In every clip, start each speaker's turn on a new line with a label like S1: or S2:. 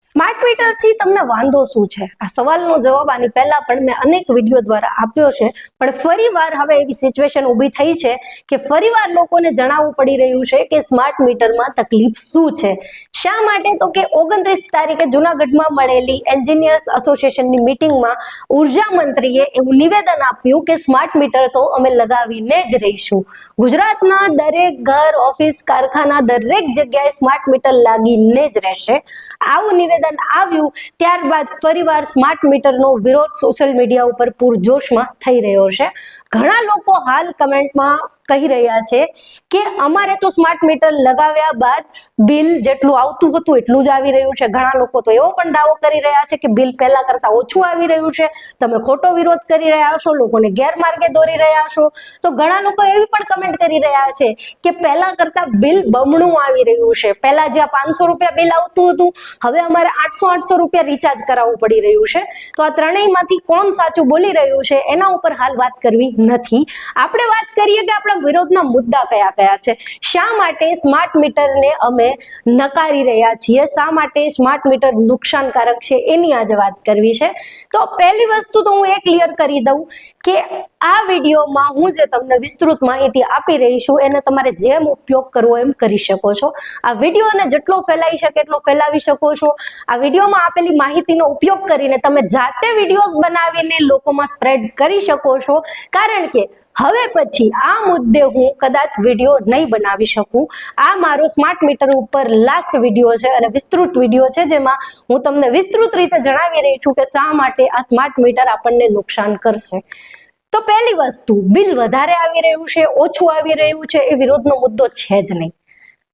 S1: Smart meter થી તમને વાંધો શું છે? આ સવાલનો જવાબ આની પહેલા પણ મેં અનેક વિડીયો દ્વારા આપ્યો છે, પણ ફરીવાર હવે એવી સિચ્યુએશન ઊભી થઈ છે કે ફરીવાર લોકોને જણાવવું પડી રહ્યું છે કે સ્માર્ટ મીટરમાં તકલીફ શું છે. શા માટે? તો કે 29 તારીખે જૂનાગઢમાં મળેલી એન્જિનિયર્સ એસોસિએશનની મીટિંગમાં ઉર્જા મંત્રીએ એવું નિવેદન આપ્યું કે સ્માર્ટ મીટર તો અમે લગાવીને જ રહીશું. ગુજરાતના દરેક ઘર, ઓફિસ, કારખાના દરેક જગ્યાએ સ્માર્ટ મીટર લાગીને જ રહેશે. આવું નિવેદન આવ્યું ત્યારબાદ ફરીવાર સ્માર્ટ મીટરનો વિરોધ સોશિયલ મીડિયા ઉપર પૂરજોશમાં થઈ રહ્યો છે. ઘણા લોકો હાલ કમેન્ટમાં કહી રહ્યા છે કે અમારે તો સ્માર્ટ મીટર લગાવ્યા બાદ બિલ જેટલું આવતું હતું એટલું જ આવી રહ્યું છે. ઘણા લોકો તો એવો પણ દાવો કરી રહ્યા છે કે બિલ પહેલા કરતા ઓછું આવી રહ્યું છે. તમે ખોટો વિરોધ કરી રહ્યા છો, લોકોને ગેરમાર્ગે દોરી રહ્યા છો. તો ઘણા લોકો એવી પણ કમેન્ટ કરી રહ્યા છે કે પહેલા કરતા બિલ બમણું આવી રહ્યું છે. પહેલા જ્યાં 500 રૂપિયા બિલ આવતું હતું, હવે અમારે 800 રૂપિયા રિચાર્જ કરાવવું પડી રહ્યું છે. તો આ ત્રણેયમાંથી કોણ સાચું બોલી રહ્યું છે એના ઉપર હાલ વાત કરવી નથી. આપણે વાત કરીએ કે આપણા વિરોધના મુદ્દા કયા કયા છે. શા માટે સ્માર્ટ મીટરને અમે નકારી રહ્યા છીએ, શા માટે સ્માર્ટ મીટર નુકસાનકારક છે, એની આજે વાત કરવી છે. તો પહેલી વસ્તુ તો હું એ ક્લિયર કરી દઉં કે આ વિડીયોમાં હું જે તમને વિસ્તૃત માહિતી આપી રહી છું એને તમારે જેમ ઉપયોગ કરવો એમ કરી શકો છો. આ વિડીયોને જેટલો ફેલાઈ શકે એટલો ફેલાવી શકો છો. આ વિડીયોમાં આપેલી માહિતીનો ઉપયોગ કરીને તમે જાતે વિડીયોઝ બનાવીને લોકોમાં સ્પ્રેડ કરી શકો છો. કારણ કે હવે પછી આ મુદ્દે હું કદાચ વિડીયો નહીં બનાવી શકું. આ મારો સ્માર્ટ મીટર ઉપર લાસ્ટ વિડીયો છે અને વિસ્તૃત વિડીયો છે જેમાં હું તમને વિસ્તૃત રીતે જણાવી રહી છું કે શા માટે આ સ્માર્ટ મીટર આપણને નુકસાન કરશે. તો પહેલી વસ્તુ, બિલ વધારે આવી રહ્યું છે, ઓછું આવી રહ્યું છે, એ વિરોધનો મુદ્દો છે જ નહીં.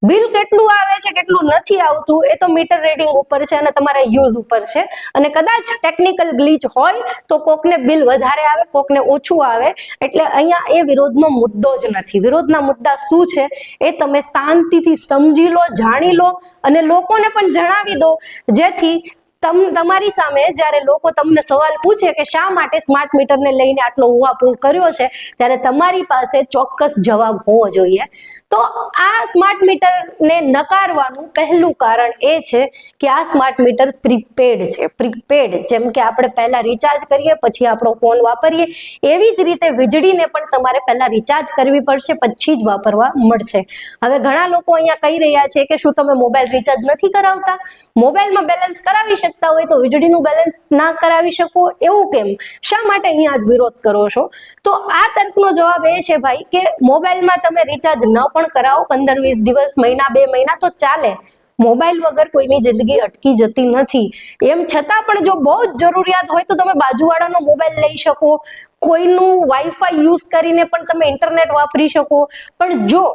S1: બિલ કેટલું આવે છે, કેટલું નથી આવતું, એ તો મીટર રીડિંગ ઉપર છે અને તમારા યુઝ ઉપર છે. અને કદાચ ટેકનિકલ ગ્લિચ હોય તો કોકને બિલ વધારે આવે, કોકને ઓછું આવે, એટલે અહીંયા એ વિરોધનો મુદ્દો જ નથી. વિરોધના મુદ્દા શું છે એ તમે શાંતિથી સમજી લો, જાણી લો અને લોકોને પણ જણાવી દો, જેથી તમારી સામે જ્યારે લોકો તમને સવાલ પૂછે કે શા માટે સ્માર્ટ મીટરને લઈને આટલો ઉહાપોહ કર્યો છે, ત્યારે તમારી પાસે ચોક્કસ જવાબ હોવો જોઈએ. તો આ સ્માર્ટ મીટરને નકારવાનું પહેલું કારણ એ છે કે આ સ્માર્ટ મીટર પ્રીપેડ છે. પ્રીપેડ, જેમ કે આપણે પહેલા રિચાર્જ કરીએ પછી આપણો ફોન વાપરીએ, એવી જ રીતે વીજળીને પણ તમારે પહેલા રિચાર્જ કરવી પડશે પછી જ વાપરવા મળશે. હવે ઘણા લોકો અહીંયા કહી રહ્યા છે કે શું તમે મોબાઈલ રિચાર્જ નથી કરાવતા? મોબાઈલમાં બેલેન્સ કરાવી શકતા હોય તો વીજળીનું બેલેન્સ ના કરાવી શકો, એવું કેમ? શા માટે અહીંયા જ વિરોધ કરો છો? તો આ તર્કનો જવાબ એ છે ભાઈ કે મોબાઈલમાં તમે રિચાર્જ ન પણ કરાવો, 15-20 દિવસ, મહિના, 2 મહિના તો ચાલે. મોબાઈલ વગર કોઈની જિંદગી અટકી જતી નથી. એમ છતાં પણ જો બહુ જ જરૂરિયાત હોય તો તમે બાજુવાળાનો મોબાઈલ લઈ શકો, કોઈનું વાઈફાઈ યુઝ કરીને પણ તમે ઇન્ટરનેટ વાપરી શકો. પણ જો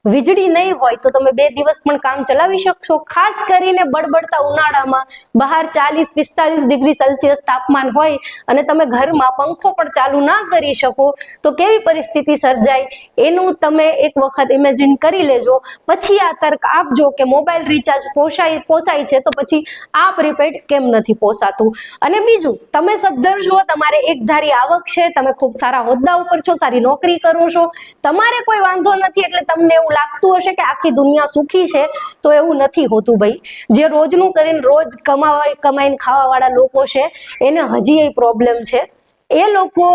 S1: વીજળી નહીં હોય તો તમે 2 દિવસ પણ કામ ચલાવી શકશો? ખાસ કરીને બળબડતા ઉનાળામાં બહાર 40-45 ડિગ્રી સેલ્સિયસ તાપમાન હોય અને તમે ઘરમાં પંખો પણ ચાલુ ના કરી શકો તો કેવી પરિસ્થિતિ સર્જાય એનું તમે એક વખત ઇમેજિન કરી લેજો. પછી આ તર્ક આપજો કે મોબાઈલ રિચાર્જ પોસાય છે તો પછી આ પ્રીપેડ કેમ નથી પોસાતું. અને બીજું, તમે સદ્ધર છો, તમારે એકધારી આવક છે, તમે ખૂબ સારા હોદ્દા ઉપર છો, સારી નોકરી કરો છો, તમારે કોઈ વાંધો નથી એટલે તમને એવું લાગતું હશે કે આખી દુનિયા સુખી છે, તો એવું નથી હોતું ભાઈ. જે રોજનું કરીને રોજ કમાઈને ખાવા વાળા લોકો છે એને હજી એ પ્રોબ્લેમ છે. એ લોકો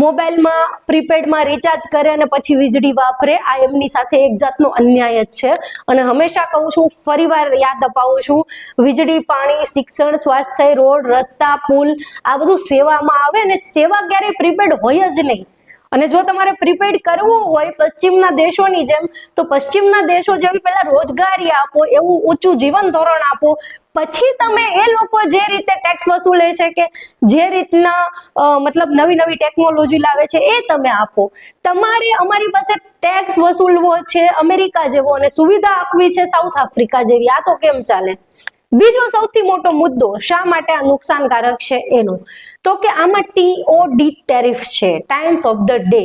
S1: મોબાઈલમાં પ્રીપેડમાં રિચાર્જ કરે અને પછી વીજળી વાપરે, આ એમની સાથે એક જાતનો અન્યાય જ છે. અને હંમેશા કહું છું, ફરીવાર યાદ અપાવું છું, વીજળી, પાણી, શિક્ષણ, સ્વાસ્થ્ય, રોડ, રસ્તા, પુલ, આ બધું સેવામાં આવે અને સેવા ક્યારેય પ્રીપેડ હોય જ નહીં. અને જો તમારે પ્રીપેડ કરવું હોય પશ્ચિમના દેશોની જેમ, તો પશ્ચિમના દેશો જેવી પહેલા રોજગારી આપો, એવું ઊંચું જીવન ધોરણ આપો, પછી તમે એ લોકો જે રીતે ટેક્સ વસૂલે છે કે જે રીતના મતલબ નવી નવી ટેકનોલોજી લાવે છે એ તમે આપો. તમારે અમારી પાસે ટેક્સ વસૂલવો છે અમેરિકા જેવો અને સુવિધા આપવી છે સાઉથ આફ્રિકા જેવી, આ તો કેમ ચાલે? બીજો સૌથી મોટો મુદ્દો શા માટે આ નુકસાનકારક છે એનો, તો કે આમાં TOD ટેરિફ છે, ટાઈમ્સ ઓફ ધ ડે,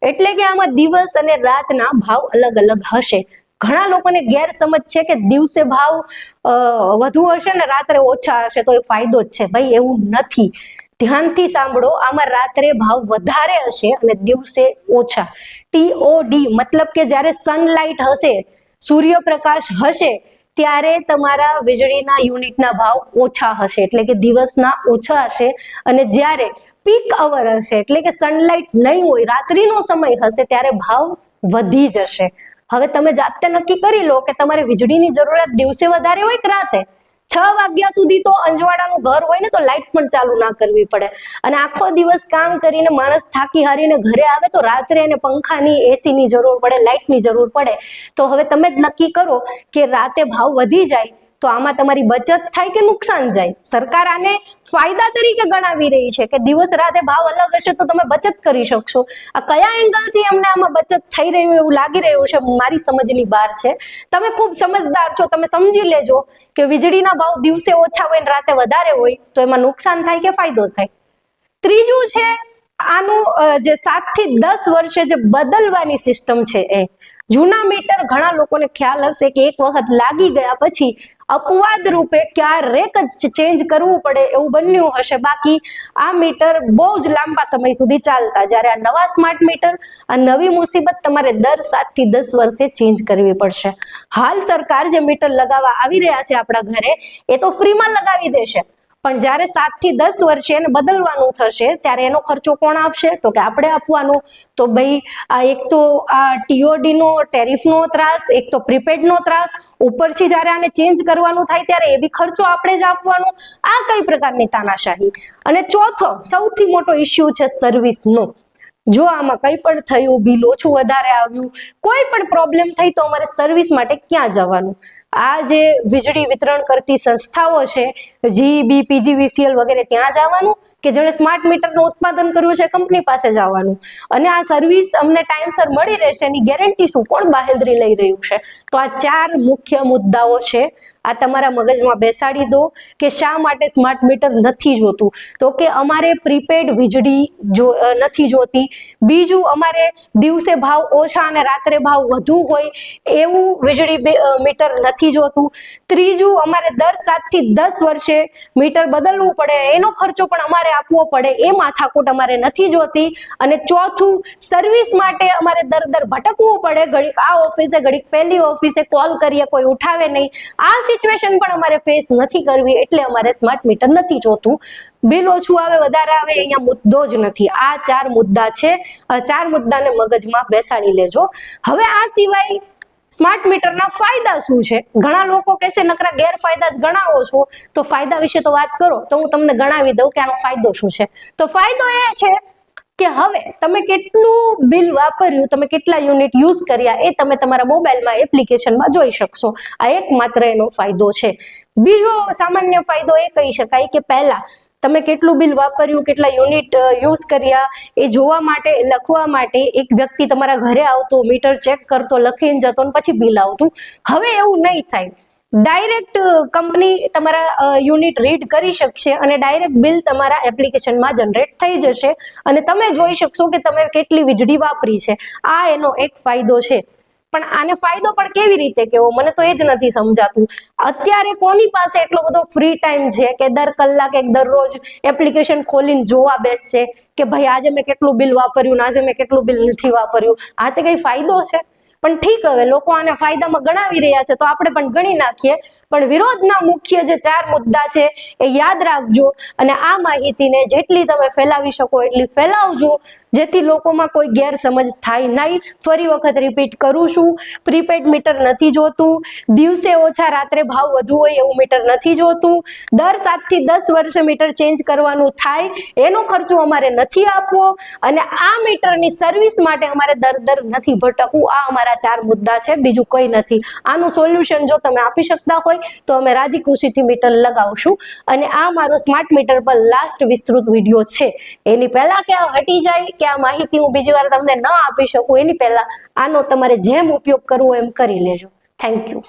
S1: એટલે કે આમાં દિવસ અને રાતના ભાવ અલગ અલગ હશે. ઘણા લોકોને ગેરસમજ છે કે દિવસે ભાવ વધુ હશે ને રાત્રે ઓછા હશે તો એ ફાયદો જ છે. ભાઈ એવું નથી. ધ્યાનથી સાંભળો, આમાં રાત્રે ભાવ વધારે હશે અને દિવસે ઓછા. TOD મતલબ કે જ્યારે સનલાઇટ હશે, સૂર્યપ્રકાશ હશે, ત્યારે તમારા વીજળીના યુનિટના ભાવ ઓછા હશે, એટલે કે દિવસના ઓછા હશે. અને જ્યારે પીક અવર હશે, એટલે કે સનલાઇટ નહીં હોય, રાત્રિનો સમય હશે, ત્યારે ભાવ વધી જશે. હવે તમે જાતે નક્કી કરી લો કે તમારે વીજળીની જરૂરિયાત દિવસે વધારે હોય કે રાતે. 6 વાગ્યા સુધી તો અંજવાડાનું ઘર હોય ને તો લાઇટ પણ ચાલુ ના કરવી પડે, અને આખો દિવસ કામ કરીને માણસ થાકી હારીને ઘરે આવે તો રાત્રે એને પંખાની, એસીની જરૂર પડે, લાઇટની જરૂર પડે. તો હવે તમે જ નક્કી કરો કે રાતે ભાવ વધી જાય તો આમાં તમારી બચત થાય કે નુકસાન જાય. સરકાર આને ફાયદા તરીકે ગણાવી રહી છે કે દિવસ રાતે ભાવ અલગ હશે તો તમે બચત કરી શકશો. આ કયા એંગલથી અમને આમાં બચત થઈ રહ્યું એવું લાગી રહ્યું છે, મારી સમજની બહાર છે. તમે ખૂબ સમજદાર છો, તમે સમજી લેજો કે વીજળીના ભાવ દિવસે ઓછા હોય ને રાતે વધારે હોય તો એમાં નુકસાન થાય કે ફાયદો થાય. ત્રીજું છે આનું જે 7 થી 10 વર્ષે જે બદલવાની સિસ્ટમ છે. એ જૂના મીટર ઘણા લોકોને ખ્યાલ હશે કે એક વખત લાગી ગયા પછી અપવાદ રૂપે ક્યારેક જ ચેન્જ કરવું પડે એવું બન્યું હશે, બાકી આ મીટર બહુ જ લાંબા સમય સુધી ચાલતા. જ્યારે આ નવા સ્માર્ટ મીટર, આ નવી મુસીબત તમારે દર 7 થી 10 વર્ષે ચેન્જ કરવી પડશે. હાલ સરકાર જે મીટર લગાવવા આવી રહ્યા છે આપણા ઘરે, એ તો ફ્રીમાં લગાવી દેશે, પણ જ્યારે 7 થી 10 વર્ષે એને બદલવાનું થશે ત્યારે એનો ખર્ચો કોણ આપશે? તો કે આપણે આપવાનો. તો ભાઈ આ એક તો આ ટીઓડી નો, ટેરિફનો ત્રાસ, એક તો પ્રીપેડ નો ત્રાસ, ઉપરથી જ્યારે આને ચેન્જ કરવાનું થાય ત્યારે એ બી ખર્ચો આપણે જ આપવાનો. આ કઈ પ્રકારની તાનાશાહી? અને ચોથો સૌથી મોટો ઇસ્યુ છે સર્વિસનો. જો આમાં કઈ પણ થયું, બિલ ઓછું વધારે આવ્યું, કોઈ પણ પ્રોબ્લેમ થઈ તો અમારે સર્વિસ માટે ક્યાં જવાનું? આ જે વીજળી વિતરણ કરતી સંસ્થાઓ છે, જીબી, પીજીવીસીએલ વગેરે, ત્યાં જવાનું કે જેણે સ્માર્ટ મીટરનું ઉત્પાદન કર્યું છે કંપની પાસે જવાનું? અને આ સર્વિસ અમને ટાઈમસર મળી રહેશે એની ગેરંટી શું? કોણ બાહેંધરી લઈ રહ્યું છે? તો આ 4 મુખ્ય મુદ્દાઓ છે, આ તમારા મગજમાં બેસાડી દો કે શા માટે સ્માર્ટ મીટર નથી જોતું. તો કે અમારે પ્રીપેડ વીજળી નથી જોતી. બીજું, અમારે દિવસે ભાવ ઓછા અને રાત્રે ભાવ વધુ હોય એવું વીજળી મીટર નથી જોતું. ત્રીજું, અમારે દર 7 થી 10 વર્ષે મીટર બદલવું પડે, એનો ખર્ચો પણ અમારે આપવો પડે, એ માથાકૂટ અમારે નથી જોતી. અને ચોથું, સર્વિસ માટે અમારે દર ભટકવું પડે, ઘડીક આ ઓફિસે, ઘડીક પેલી ઓફિસે, કોલ કરીએ કોઈ ઉઠાવે નહીં. આ સિચ્યુએશન પણ અમારે ફેસ નથી કરવી, એટલે અમારે સ્માર્ટ મીટર નથી જોતું. બિલ ઓછું આવે, વધારે આવે, અહીંયા મુદ્દો જ નથી. આ 4 મુદ્દા છે. આ 4 મુદ્દાને મગજમાં બેસાડી લેજો. હવે આ સિવાય સ્માર્ટ મીટરના ફાયદા શું છે? ઘણા લોકો કહેશે નકરા ગેરફાયદા જ ગણાવો છો, તો ફાયદા વિશે તો વાત કરો, તો હું તમને ગણાવી દઉં કે આનો ફાયદો શું છે. તો ફાયદો એ છે કે હવે તમે કેટલું બિલ વાપર્યું, તમે કેટલા યુનિટ યુઝ કર્યા, એ તમે તમારા મોબાઈલમાં, એપ્લિકેશનમાં જોઈ શકશો. આ એકમાત્ર એનો ફાયદો છે. બીજો સામાન્ય ફાયદો એ કહી શકાય કે પહેલા તમે કેટલું બિલ વાપર્યું, કેટલા યુનિટ યુઝ કર્યા, એ જોવા માટે, લખવા માટે એક વ્યક્તિ તમારા ઘરે આવતો, મીટર ચેક કરતો, લખીને જતો અને પછી બિલ આવતું. હવે એવું નહીં થાય. ડાયરેક્ટ કંપની તમારા યુનિટ રીડ કરી શકશે અને ડાયરેક્ટ બિલ તમારા એપ્લિકેશનમાં જનરેટ થઈ જશે અને તમે જોઈ શકશો કે તમે કેટલી વીજળી વાપરી છે. આ એનો એક ફાયદો છે. પણ આને ફાયદો પણ કેવી રીતે કેવો, મને તો એ જ નથી સમજાતું. અત્યારે કોની પાસે એટલો બધો ફ્રી ટાઈમ છે કે દર કલાકે, દરરોજ એપ્લિકેશન ખોલીને જોવા બેસશે કે ભાઈ આજે મેં કેટલું બિલ વાપર્યું, આજે મેં કેટલું બિલ નથી વાપર્યું? આ તે કઈ ફાયદો છે? પણ ઠીક, હવે લોકો આને ફાયદામાં ગણાવી રહ્યા છે તો આપણે પણ ગણી નાખીએ. પણ વિરોધના મુખ્ય જે 4 મુદ્દા છે એ યાદ રાખજો અને આ માહિતીને જેટલી તમે ફેલાવી શકો એટલી ફેલાવજો, જેથી લોકોમાં કોઈ ગેરસમજ થાય નહીં. ફરી વખત રિપીટ કરું છું, પ્રીપેડ મીટર નથી જોતું, દિવસે ઓછા રાત્રે ભાવ વધુ હોય એવું મીટર નથી જોતું, દર 7 થી 10 વર્ષે મીટર ચેન્જ કરવાનું થાય, એનો ખર્ચો અમારે નથી આપવો, અને આ મીટરની સર્વિસ માટે અમારે દર નથી ભટકવું. આ અમારા 4 મુદ્દા છે, બીજું કોઈ નથી. આનું સોલ્યુશન જો તમે આપી શકતા હોય તો અમે રાજી ખુશીથી મીટર લગાવશું. અને આ મારો સ્માર્ટ મીટર પર લાસ્ટ વિસ્તૃત વિડીયો છે. એની પહેલા કે હટી જાય કે આ માહિતી હું બીજી વાર તમને ન આપી શકું, એની પહેલા આનો તમારે જેમ ઉપયોગ કરવો એમ કરી લેજો. Thank you.